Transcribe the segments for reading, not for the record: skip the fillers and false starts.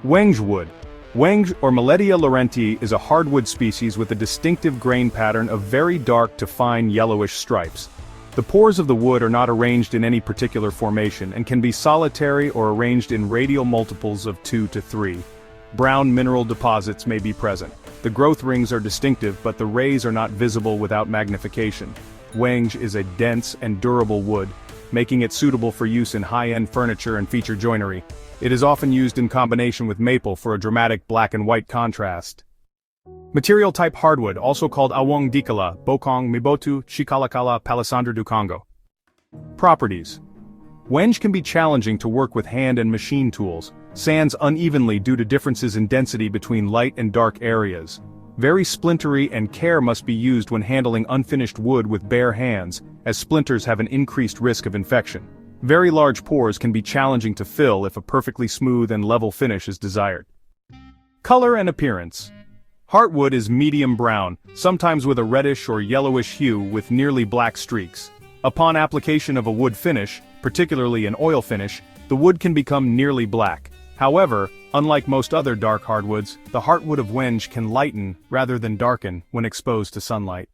Wenge wood. Wenge or Millettia laurentii is a hardwood species with a distinctive grain pattern of very dark to fine yellowish stripes. The pores of the wood are not arranged in any particular formation and can be solitary or arranged in radial multiples of 2 to 3. Brown mineral deposits may be present. The growth rings are distinctive, but the rays are not visible without magnification. Wenge is a dense and durable wood, making it suitable for use in high-end furniture and feature joinery. It is often used in combination with maple for a dramatic black and white contrast. Material type hardwood, also called Awoung Dikela, Bokong, Mibotu, Tshikalakala, Palissandre du Congo. Properties. Wenge can be challenging to work with hand and machine tools, sands unevenly due to differences in density between light and dark areas. Very splintery and care must be used when handling unfinished wood with bare hands, as splinters have an increased risk of infection. Very large pores can be challenging to fill if a perfectly smooth and level finish is desired. Color and appearance. Hardwood is medium brown, sometimes with a reddish or yellowish hue with nearly black streaks. Upon application of a wood finish, particularly an oil finish, the wood can become nearly black. However, unlike most other dark hardwoods, the heartwood of Wenge can lighten rather than darken when exposed to sunlight.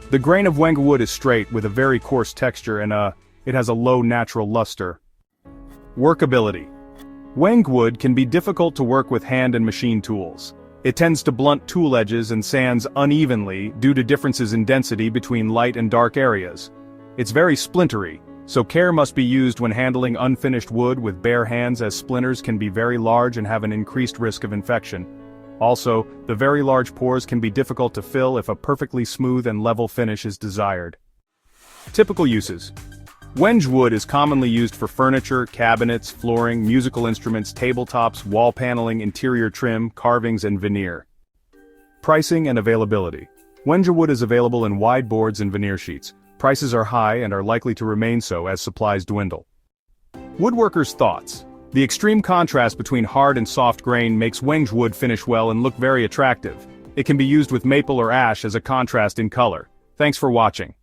The grain of Wenge wood is straight with a very coarse texture and it has a low natural luster. Workability. Wenge wood can be difficult to work with hand and machine tools. It tends to blunt tool edges and sands unevenly due to differences in density between light and dark areas. It's very splintery, so care must be used when handling unfinished wood with bare hands, as splinters can be very large and have an increased risk of infection. Also, the very large pores can be difficult to fill if a perfectly smooth and level finish is desired. Typical uses. Wenge wood is commonly used for furniture, cabinets, flooring, musical instruments, tabletops, wall paneling, interior trim, carvings, and veneer. Pricing and availability. Wenge wood is available in wide boards and veneer sheets. Prices are high and are likely to remain so as supplies dwindle. Woodworkers' thoughts. The extreme contrast between hard and soft grain makes Wenge wood finish well and look very attractive. It can be used with maple or ash as a contrast in color. Thanks for watching.